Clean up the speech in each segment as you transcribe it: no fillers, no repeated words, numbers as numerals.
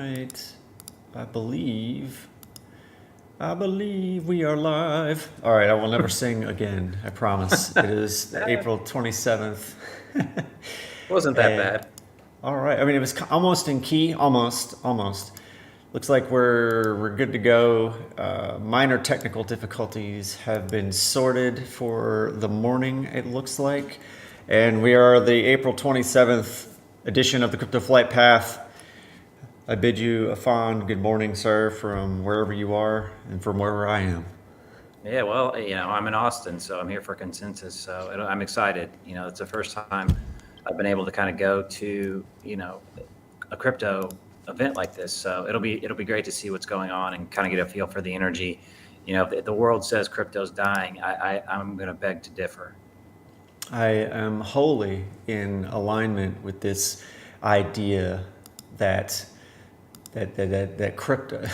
right. I believe. I believe we are live. All right, I will never sing again. I promise. It is It April 27th. wasn't that And bad. all right. I mean, it was almost in key. Almost. Looks like we're good to go. Minor technical difficulties have been sorted for the morning. It looks like, and we are the April 27th edition of the Crypto Flight Path. I bid you a fond good morning, sir, from wherever you are and from wherever I am. Yeah, well, I'm in Austin, so I'm here for consensus. So I'm excited. It's the first time I've been able to kind of go to, a crypto event like this. So it'll be great to see what's going on and kind of get a feel for the energy. If the world says crypto's dying, I'm going to beg to differ. I am wholly in alignment with this idea that that crypto.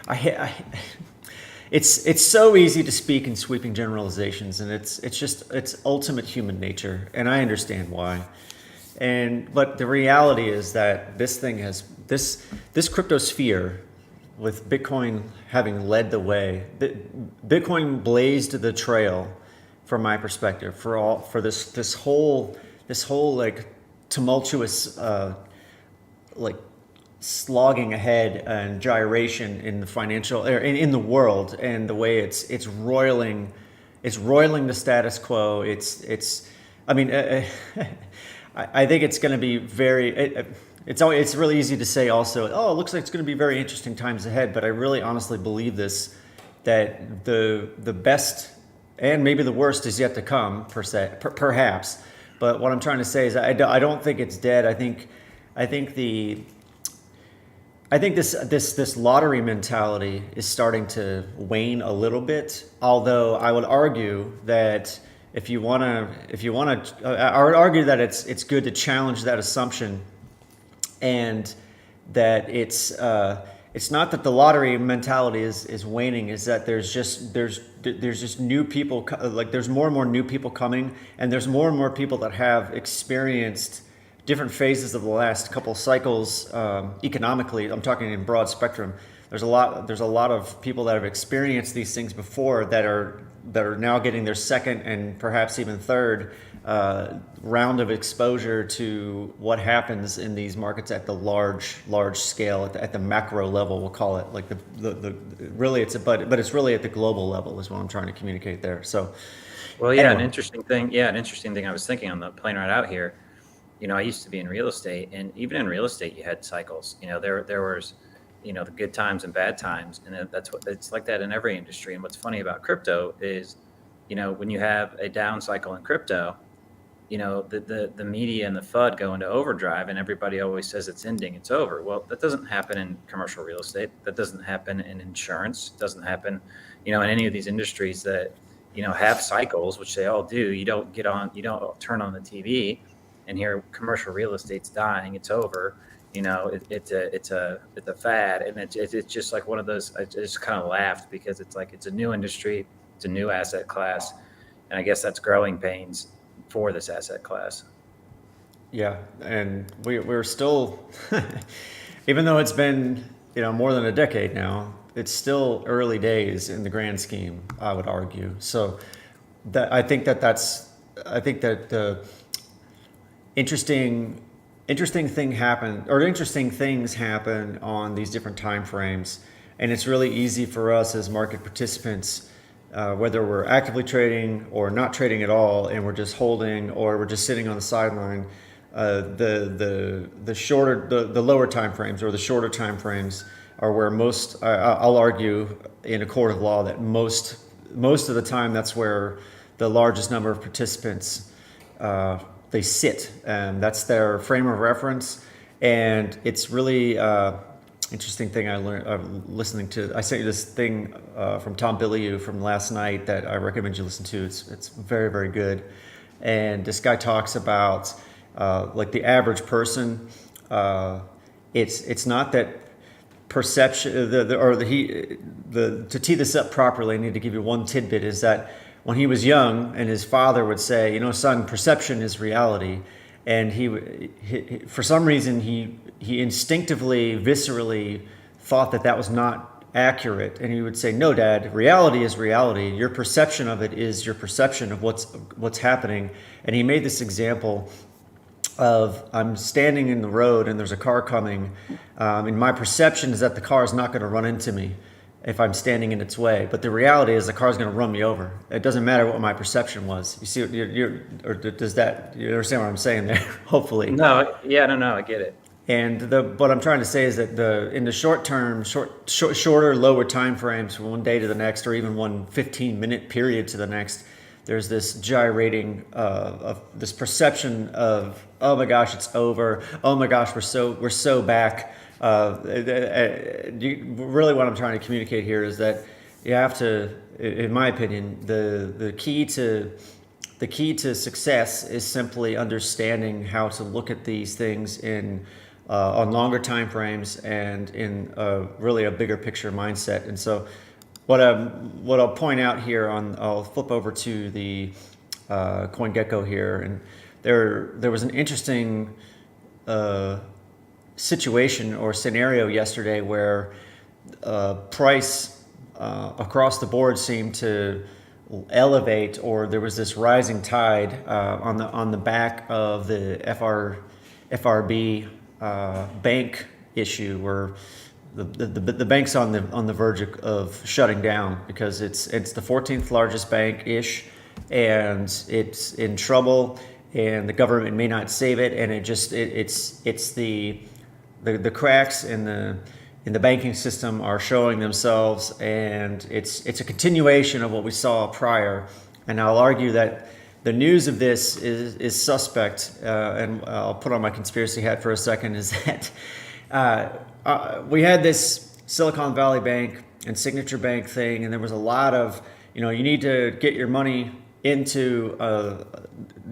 I it's so easy to speak in sweeping generalizations, and it's ultimate human nature, and I understand why. And but the reality is that this thing has this crypto sphere, with Bitcoin having led the way. Bitcoin blazed the trail, from my perspective, for this whole like tumultuous like slogging ahead and gyration in the financial or in the world, and the way it's roiling the status quo. It's I mean I think it's going to be it's really easy to say also, oh, it looks like it's going to be very interesting times ahead, but I really honestly believe this, that the best and maybe the worst is yet to come, perhaps. But what I'm trying to say is I don't think it's dead. I think the I think this lottery mentality is starting to wane a little bit. Although I would argue that I would argue that it's good to challenge that assumption, and that it's not that the lottery mentality is waning. Is that there's just new people, like there's more and more new people coming, and there's more and more people that have experienced different phases of the last couple cycles, economically. I'm talking in broad spectrum. There's a lot of people that have experienced these things before, that are now getting their second and perhaps even third round of exposure to what happens in these markets at the large scale, at the macro level, we'll call it. Like the really but it's really at the global level is what I'm trying to communicate there. So Well, yeah, an anyway. interesting thing. Yeah, an interesting thing I was thinking on the plane ride out here. I used to be in real estate, and even in real estate, you had cycles. There was, the good times and bad times, and that's what it's like that in every industry. And what's funny about crypto is, when you have a down cycle in crypto, the media and the FUD go into overdrive, and everybody always says it's ending, it's over. Well, that doesn't happen in commercial real estate. That doesn't happen in insurance. It doesn't happen, in any of these industries that have cycles, which they all do. You don't turn on the TV and hear commercial real estate's dying, it's over. It's a fad, and it's just like one of those. I just kind of laughed because it's like it's a new industry, it's a new asset class, and I guess that's growing pains for this asset class. Yeah, and we're still, even though it's been more than a decade now, it's still early days in the grand scheme, I would argue. So that I think that the interesting interesting things happen on these different time frames, and it's really easy for us as market participants, whether we're actively trading or not trading at all, and we're just holding, or we're just sitting on the sideline. The lower time frames, or the shorter time frames, are where I'll argue in a court of law that most of the time that's where the largest number of participants they sit, and that's their frame of reference. And it's really interesting thing I learned listening to. I sent you this thing from Tom Bilyeu from last night that I recommend you listen to. It's very, very good. And this guy talks about like the average person. It's not that perception, to tee this up properly, I need to give you one tidbit. Is that when he was young and his father would say, son, perception is reality. and he for some reason he instinctively, viscerally thought that was not accurate, and he would say, "No, Dad, reality is reality. Your perception of it is your perception of what's happening." And he made this example of, I'm standing in the road and there's a car coming, and my perception is that the car is not going to run into me if I'm standing in its way, but the reality is the car is going to run me over. It doesn't matter what my perception was. You see, or does that, you understand what I'm saying there? Hopefully. No, yeah, no, I get it. And what I'm trying to say is that in the short term, shorter, lower time frames from one day to the next, or even one 15-minute period to the next, there's this gyrating of this perception of, oh my gosh, it's over. Oh my gosh, we're so back. Really, what I'm trying to communicate here is that you have to, in my opinion, the key to success is simply understanding how to look at these things on longer time frames and in really a bigger picture mindset. And so what I'll point out here I'll flip over to the CoinGecko here, and there was an interesting situation or scenario yesterday where price across the board seemed to elevate, or there was this rising tide on the back of the FRB bank issue, where the bank's on the verge of shutting down because it's the 14th largest bank ish, and it's in trouble, and the government may not save it, and it's the cracks in the banking system are showing themselves, and it's a continuation of what we saw prior. And I'll argue that the news of this is suspect, and I'll put on my conspiracy hat for a second, is that we had this Silicon Valley Bank and Signature Bank thing, and there was a lot of, you need to get your money into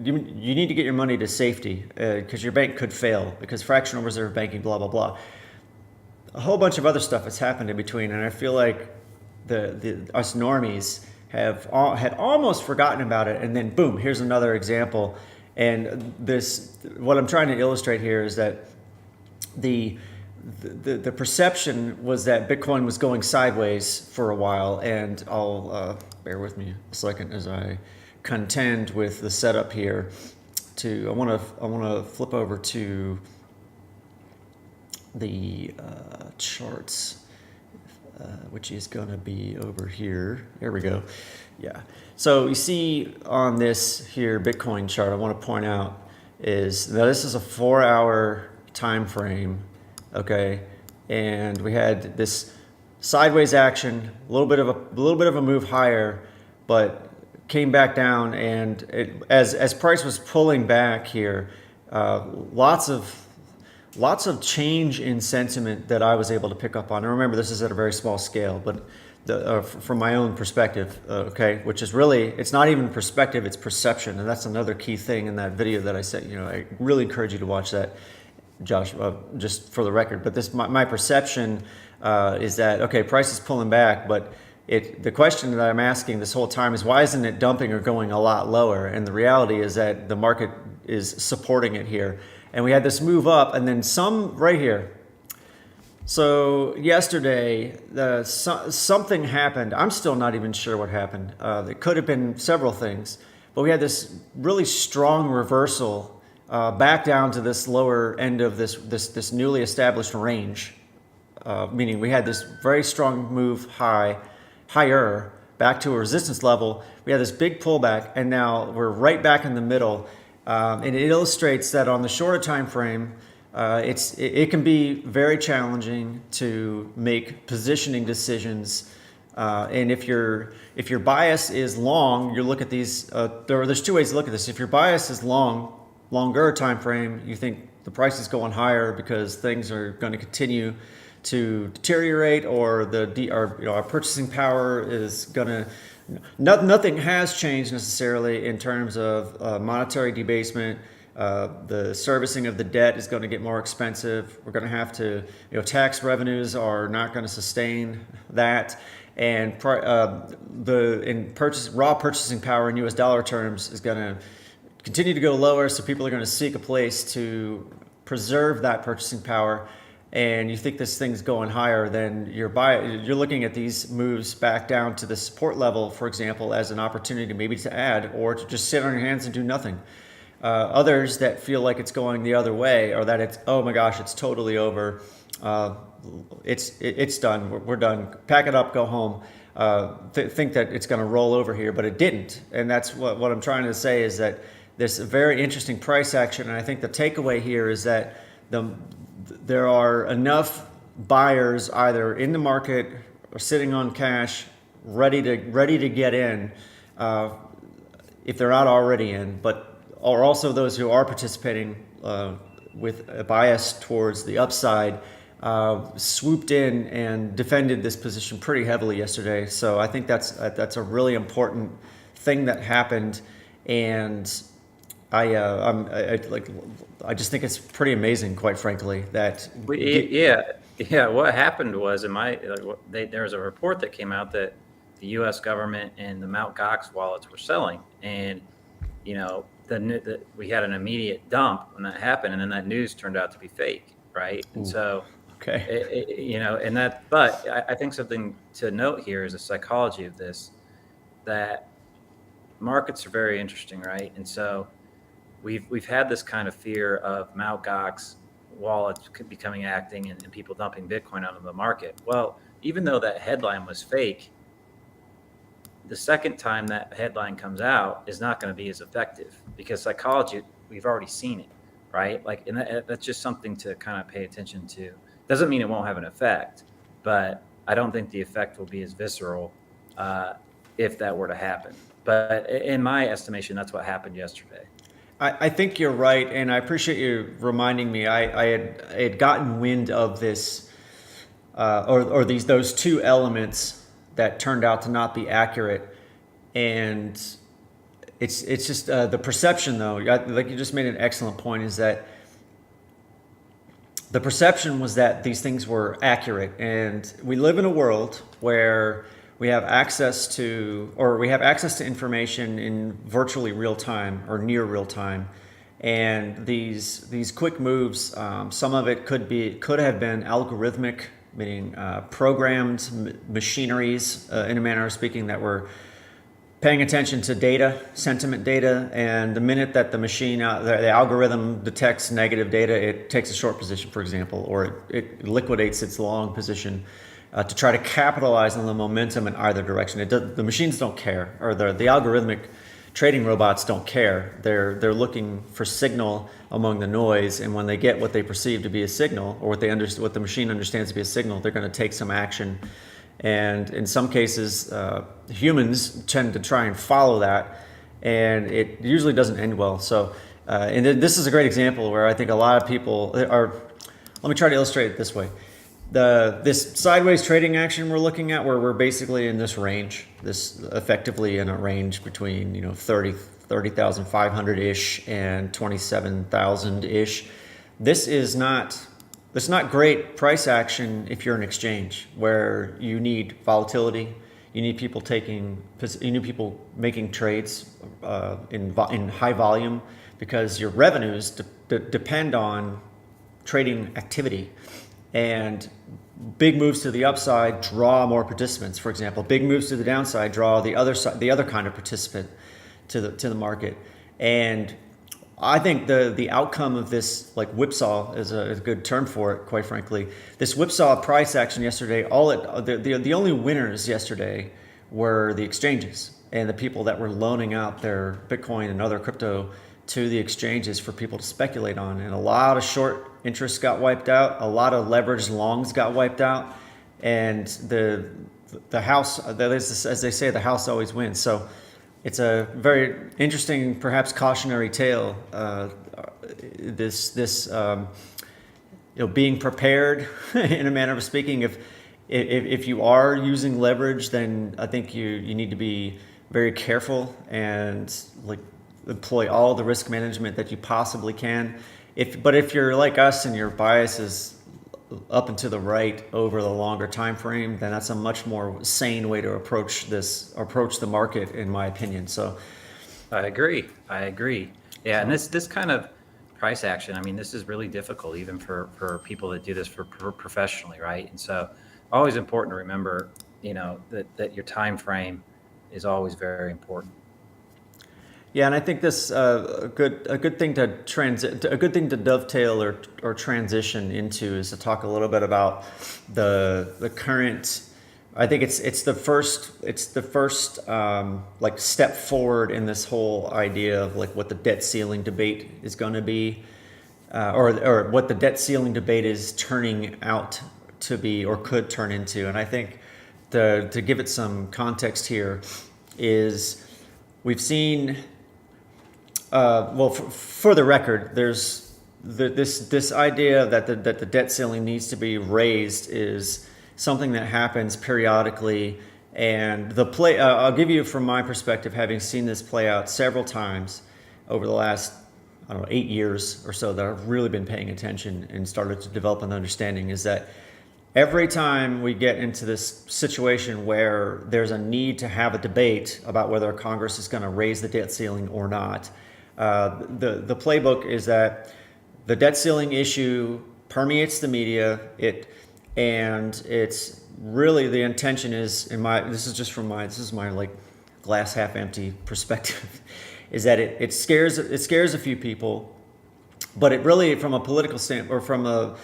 you need to get your money to safety because your bank could fail because fractional reserve banking, blah blah blah. A whole bunch of other stuff has happened in between, and I feel like us normies had almost forgotten about it, and then boom, here's another example. And what I'm trying to illustrate here is that the perception was that Bitcoin was going sideways for a while, and I'll bear with me a second as I contend with the setup here. I want to flip over to the charts, which is going to be over here. There we go. Yeah. So you see on this here Bitcoin chart, I want to point out is now this is a 4-hour time frame. Okay, and we had this sideways action, a little bit of a move higher, but came back down, and as price was pulling back here, lots of change in sentiment that I was able to pick up on. And remember, this is at a very small scale, but from my own perspective, okay, which is really, it's not even perspective, it's perception, and that's another key thing in that video that I said. I really encourage you to watch that, Josh, just for the record. But my perception is that, okay, price is pulling back, but the question that I'm asking this whole time is, why isn't it dumping or going a lot lower? And the reality is that the market is supporting it here. And we had this move up, and then some right here. So yesterday, something happened. I'm still not even sure what happened. It could have been several things, but we had this really strong reversal back down to this lower end of this newly established range, meaning we had this very strong move higher back to a resistance level. We had this big pullback, and now we're right back in the middle. And it illustrates that on the shorter time frame, it can be very challenging to make positioning decisions. And if your bias is long, you look at these. There's two ways to look at this. If your bias is longer time frame, you think the price is going higher because things are going to continue to deteriorate, or our purchasing power is going to. Nothing has changed necessarily in terms of monetary debasement. The servicing of the debt is going to get more expensive. We're going to have to, tax revenues are not going to sustain that, and raw purchasing power in U.S. dollar terms is going to continue to go lower, so people are going to seek a place to preserve that purchasing power, and you think this thing's going higher, then you're looking at these moves back down to the support level, for example, as an opportunity maybe to add or to just sit on your hands and do nothing. Others that feel like it's going the other way, or that it's, oh my gosh, it's totally over, it's done, we're done, pack it up, go home. Think that it's going to roll over here, but it didn't. And that's what I'm trying to say, is that this very interesting price action. And I think the takeaway here is that there are enough buyers either in the market or sitting on cash, ready to get in, if they're not already in, but are also those who are participating with a bias towards the upside, swooped in and defended this position pretty heavily yesterday. So I think that's a really important thing that happened, and I just think it's pretty amazing, quite frankly, that Yeah. What happened was, there was a report that came out that the U.S. government and the Mt. Gox wallets were selling, and we had an immediate dump when that happened, and then that news turned out to be fake, right? Ooh. And so, Okay. but I think something to note here is the psychology of this, that markets are very interesting, right? And so we've had this kind of fear of Mt. Gox wallets becoming acting and people dumping Bitcoin out of the market. Well, even though that headline was fake, the second time that headline comes out is not going to be as effective, because psychology, we've already seen it, right? And that's just something to kind of pay attention to. Doesn't mean it won't have an effect, but I don't think the effect will be as visceral if that were to happen. But in my estimation, that's what happened yesterday. I think you're right, and I appreciate you reminding me. I had gotten wind of this, or those two elements that turned out to not be accurate, and it's just the perception, though. Like you just made an excellent point, is that the perception was that these things were accurate, and we live in a world where we have access to information in virtually real time or near real time, and these quick moves, some of it could have been algorithmic, meaning programmed machineries, in a manner of speaking, that were paying attention to data, sentiment data, and the minute that the machine, the algorithm detects negative data, it takes a short position, for example, or it liquidates its long position to try to capitalize on the momentum in either direction. The machines don't care, or the algorithmic trading robots don't care. They're looking for signal among the noise, and when they get what they perceive to be a signal, or what the machine understands to be a signal, they're going to take some action. And in some cases, humans tend to try and follow that, and it usually doesn't end well. So, and this is a great example where I think a lot of people are. Let me try to illustrate it this way. This sideways trading action we're looking at, where we're basically in this range, this effectively in a range between 30,500 ish and 27,000 ish. This is not great price action if you're an exchange where you need volatility, you need people making trades in high volume, because your revenues depend on trading activity. And big moves to the upside draw more participants. For example, big moves to the downside draw the other kind of participant to the market. And I think the outcome of this, like whipsaw is a good term for it, quite frankly. This whipsaw price action yesterday, the only winners yesterday were the exchanges and the people that were loaning out their Bitcoin and other crypto to the exchanges for people to speculate on. And a lot of short interest got wiped out, a lot of leveraged longs got wiped out, and the house, as they say, the house always wins. So it's a very interesting, perhaps cautionary tale. Being prepared in a manner of speaking. If you are using leverage, then I think you need to be very careful and employ all the risk management that you possibly can. But if you're like us and your bias is up and to the right over the longer time frame, then that's a much more sane way to approach the market, in my opinion. So I agree. Yeah, and this kind of price action, I mean, this is really difficult even for people that do this professionally, right? And so, always important to remember, that your time frame is always very important. Yeah, and I think this a good thing to a good thing to dovetail or transition into is to talk a little bit about the current. I think it's the first like step forward in this whole idea of like what the debt ceiling debate is going to be, or what the debt ceiling debate is turning out to be or could turn into. And I think to give it some context here is we've seen well, for the record, there's this idea that the debt ceiling needs to be raised is something that happens periodically, and I'll give you from my perspective, having seen this play out several times over the last, I don't know, 8 years or so that I've really been paying attention and started to develop an understanding, is that every time we get into this situation where there's a need to have a debate about whether Congress is going to raise the debt ceiling or not, the playbook is that the debt ceiling issue permeates the media. It's really, the intention is, this is my like glass half empty perspective, is that it scares a few people, but it really, from a political standpoint, or from a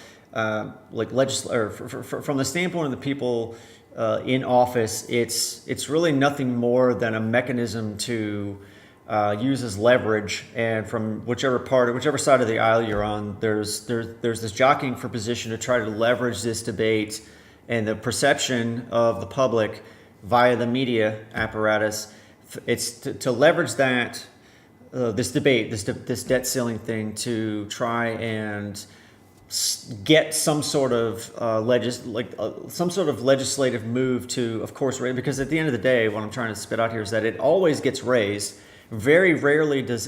from the standpoint of the people in office, it's really nothing more than a mechanism to use as leverage. And from whichever side of the aisle you're on, there's this jockeying for position to try to leverage this debate and the perception of the public via the media apparatus. It's to leverage that this debate, this debt ceiling thing, to try and get some sort of some sort of legislative move to, of course, raise. Because at the end of the day, what I'm trying to spit out here is that it always gets raised. Very rarely does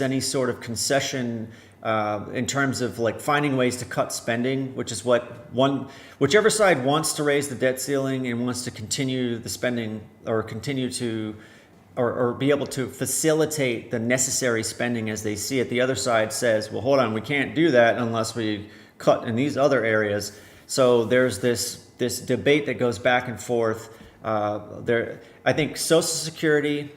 any sort of concession in terms of like finding ways to cut spending, which is whichever side wants to raise the debt ceiling and wants to continue the spending, or continue to or be able to facilitate the necessary spending as they see it. The other side says, well, hold on, we can't do that unless we cut in these other areas. So there's this debate that goes back and forth. I think Social Security,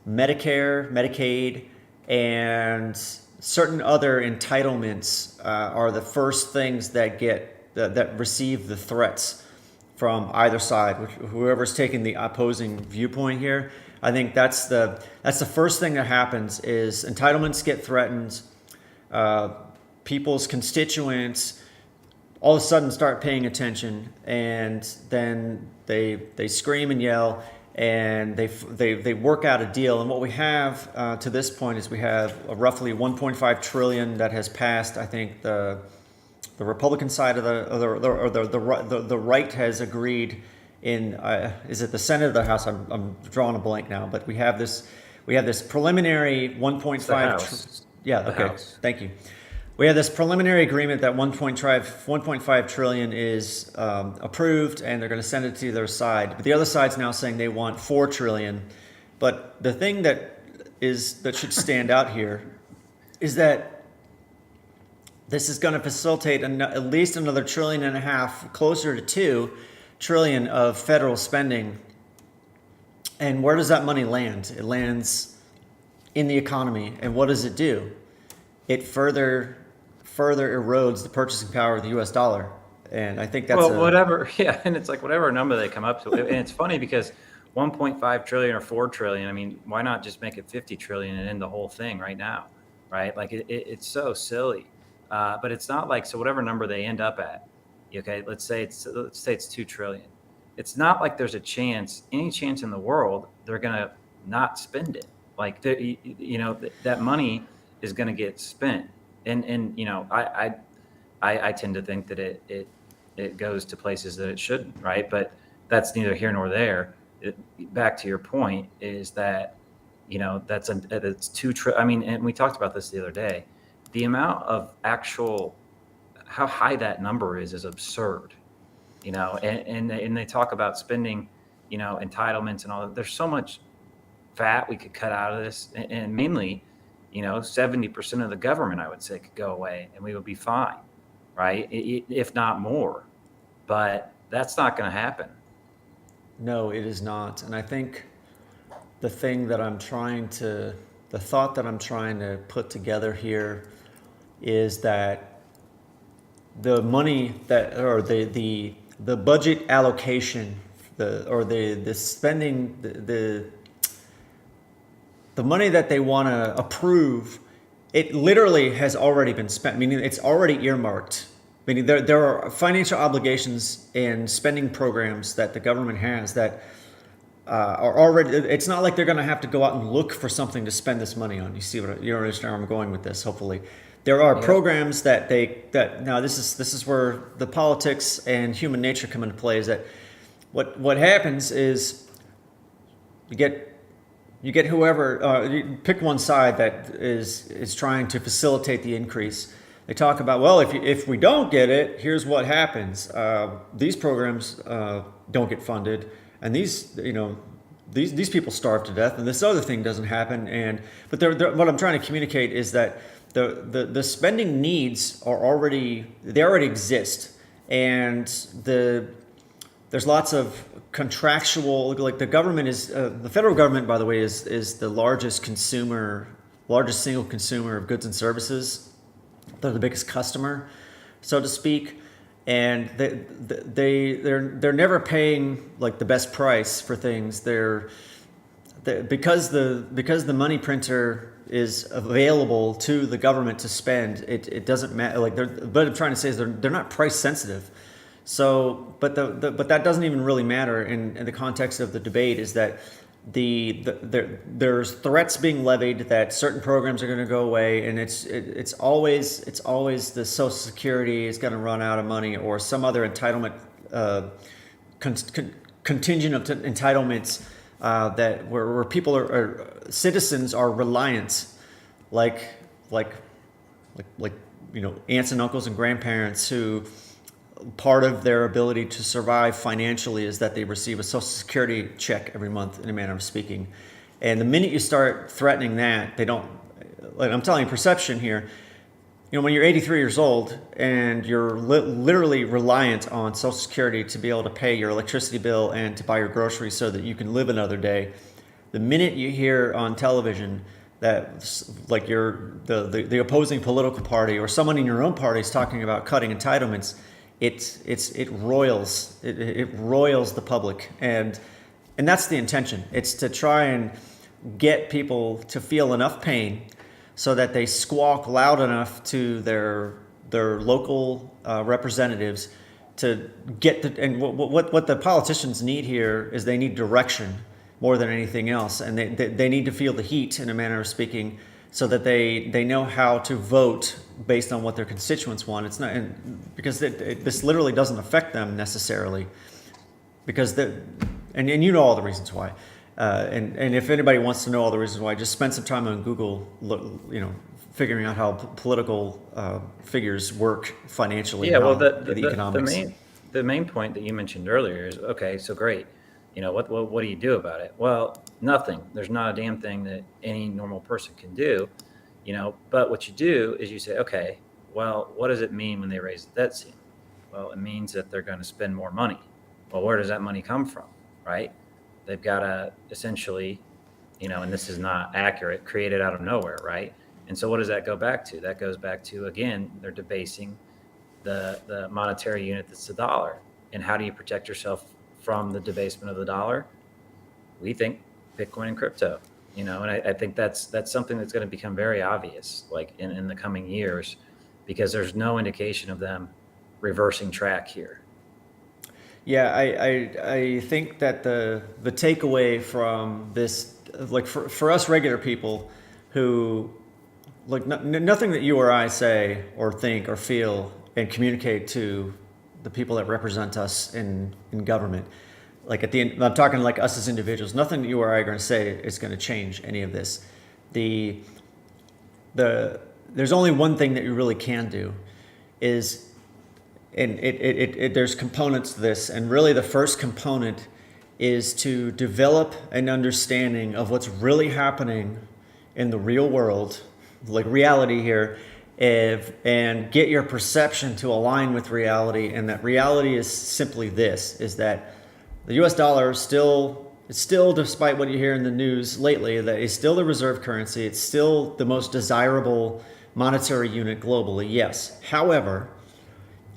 Medicare, Medicaid, and certain other entitlements are the first things that that receive the threats from either side, whoever's taking the opposing viewpoint here. I think that's the first thing that happens, is entitlements get threatened. People's constituents all of a sudden start paying attention, and then they scream and yell, and they work out a deal. And what we have to this point is we have a roughly 1.5 trillion that has passed. I think the Republican side of the right has agreed in is it the Senate or the House? I'm drawing a blank now, but we have this preliminary 1.5. Yeah. Okay. House. Thank you. We have this preliminary agreement that 1.5 trillion is approved, and they're going to send it to their side. But the other side's now saying they want 4 trillion. But the thing that should stand out here is that this is going to facilitate at least another $1.5 trillion, closer to 2 trillion of federal spending. And where does that money land? It lands in the economy. And what does it do? It further erodes the purchasing power of the U.S. dollar. And I think that's whatever. Yeah, and it's like whatever number they come up to. And it's funny because 1.5 trillion or 4 trillion. I mean, why not just make it 50 trillion and end the whole thing right now, right? Like it's so silly. But it's not like, so whatever number they end up at, okay, let's say it's 2 trillion. It's not like there's any chance in the world they're gonna not spend it. Like that money is going to get spent, and I tend to think that it goes to places that it shouldn't, right? But that's neither here nor there. Back to your point is that it's 2 trillion. I mean, and we talked about this the other day. The amount of how high that number is absurd, and they talk about spending, entitlements and all that. There's so much fat we could cut out of this, and mainly, 70% of the government, I would say, could go away and we would be fine, right? If not more. But that's not going to happen. No, it is not. And I think the thing that I'm trying to, the thought that I'm trying to put together here is that the money that, or the budget allocation, the spending, the money that they want to approve, it literally has already been spent, meaning it's already earmarked. Meaning there are financial obligations and spending programs that the government has that are already, it's not like they're going to have to go out and look for something to spend this money on. You understand where I'm going with this, hopefully. There are programs that now this is where the politics and human nature come into play, is that what happens is you get whoever, you pick one side that is trying to facilitate the increase. They talk about, well, if we don't get it, here's what happens. These programs don't get funded, and these people starve to death, and this other thing doesn't happen. But what I'm trying to communicate is that the spending needs already exist, and there's lots of contractual, like the government is the federal government, by the way, is the largest single consumer of goods and services. They're the biggest customer, so to speak, and they're never paying like the best price for things. Because the money printer is available to the government to spend. It doesn't matter. Like what I'm trying to say is they're not price sensitive. So, but that doesn't even really matter in the context of the debate. Is that there's threats being levied that certain programs are going to go away, and it's always the Social Security is going to run out of money, or some other entitlement contingent of entitlements that where people are citizens are reliant, like aunts and uncles and grandparents who. Part of their ability to survive financially is that they receive a Social Security check every month, in a manner of speaking. And the minute you start threatening that, they don't, like I'm telling you, perception here, when you're 83 years old and you're literally reliant on Social Security to be able to pay your electricity bill and to buy your groceries so that you can live another day, the minute you hear on television that like the opposing political party or someone in your own party is talking about cutting entitlements, it roils the public, and that's the intention. It's to try and get people to feel enough pain so that they squawk loud enough to their local representatives to get and what the politicians need here is they need direction more than anything else, and they need to feel the heat, in a manner of speaking, so that they know how to vote based on what their constituents want. It's not, because this literally doesn't affect them necessarily, because and you know all the reasons why. And if anybody wants to know all the reasons why, just spend some time on Google, figuring out how political figures work financially. Yeah, well, the economics. The main point that you mentioned earlier is, okay, so great. What do you do about it? Well, nothing. There's not a damn thing that any normal person can do, but what you do is you say, okay, well, what does it mean when they raise the debt ceiling? Well, it means that they're going to spend more money. Well, where does that money come from, right? They've got to essentially, and this is not accurate, create it out of nowhere, right? And so what does that go back to? That goes back to, again, they're debasing the monetary unit that's the dollar. And how do you protect yourself from the debasement of the dollar? We think Bitcoin and crypto, and I think that's something that's going to become very obvious, like in the coming years, because there's no indication of them reversing track here. Yeah, I think that the takeaway from this, like for us regular people who, like nothing that you or I say or think or feel and communicate to the people that represent us in government, like at the end, I'm talking like us as individuals, nothing that you or I are going to say is going to change any of this. There's only one thing that you really can do is, and there's components to this, and really the first component is to develop an understanding of what's really happening in the real world, like reality here, and get your perception to align with reality. And that reality is simply this: is that the U.S. dollar is still, it's still, despite what you hear in the news lately, that it's still the reserve currency. It's still the most desirable monetary unit globally. Yes. However,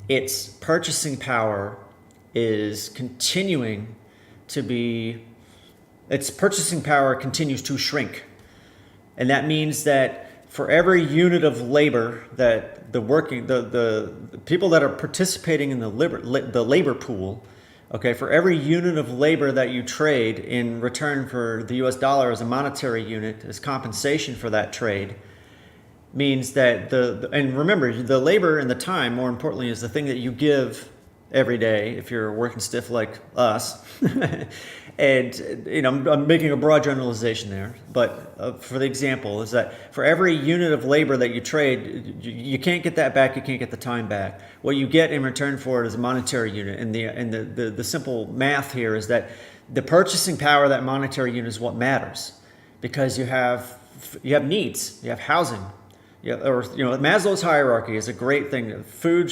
its purchasing power is continuing to be, its purchasing power continues to shrink. And that means that for every unit of labor that the people that are participating in the labor pool, okay, for every unit of labor that you trade in return for the US dollar as a monetary unit, as compensation for that trade, means that and remember, the labor and the time, more importantly, is the thing that you give every day if you're working stiff like us. And I'm making a broad generalization there, but for the example is that for every unit of labor that you trade, you can't get that back. You can't get the time back. What you get in return for it is a monetary unit. And the simple math here is that the purchasing power of that monetary unit is what matters, because you have needs, you have housing, Maslow's hierarchy is a great thing. Food,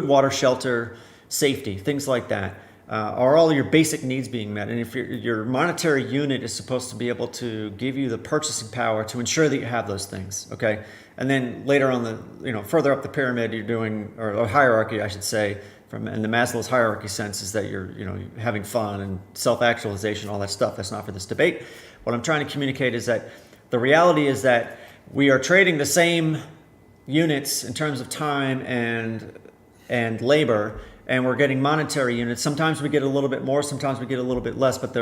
water, shelter, safety, things like that. Are all your basic needs being met? And if your monetary unit is supposed to be able to give you the purchasing power to ensure that you have those things, okay? And then later on further up the pyramid, you're doing, or hierarchy, I should say, in the Maslow's hierarchy sense, is that you're having fun and self-actualization, all that stuff. That's not for this debate. What I'm trying to communicate is that the reality is that we are trading the same units in terms of time and labor, and we're getting monetary units. Sometimes we get a little bit more, sometimes we get a little bit less, but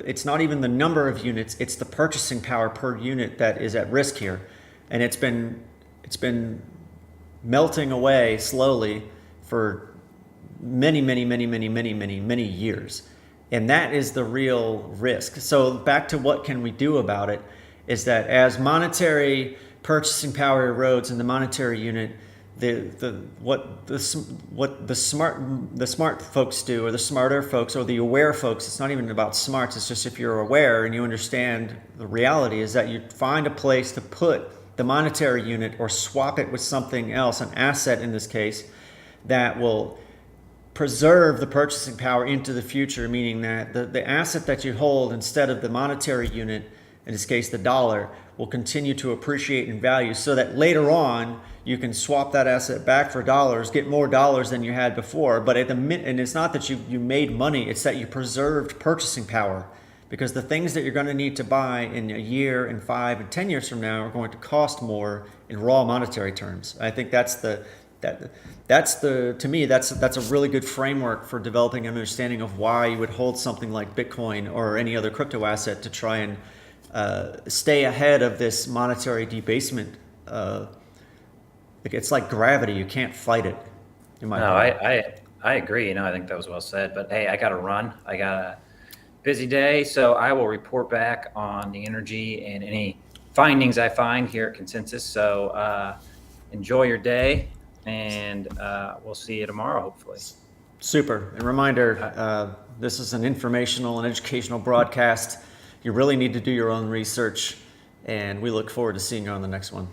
it's not even the number of units, it's the purchasing power per unit that is at risk here. And it's been melting away slowly for many years. And that is the real risk. So back to what can we do about it, is that as monetary purchasing power erodes in the monetary unit, what the smart folks do, or the smarter folks, or the aware folks, it's not even about smarts, it's just if you're aware and you understand the reality, is that you find a place to put the monetary unit or swap it with something else, an asset in this case, that will preserve the purchasing power into the future, meaning that the asset that you hold instead of the monetary unit, in this case the dollar, will continue to appreciate in value, so that later on you can swap that asset back for dollars, get more dollars than you had before. But and it's not that you made money, it's that you preserved purchasing power, because the things that you're going to need to buy in a year and 5 and 10 years from now are going to cost more in raw monetary terms. I think to me that's a really good framework for developing an understanding of why you would hold something like Bitcoin or any other crypto asset to try and stay ahead of this monetary debasement. It's like gravity; you can't fight it. I agree. I think that was well said. But hey, I got to run. I got a busy day, so I will report back on the energy and any findings I find here at Consensus. So enjoy your day, and we'll see you tomorrow, hopefully. Super. And reminder: this is an informational and educational broadcast. You really need to do your own research, and we look forward to seeing you on the next one.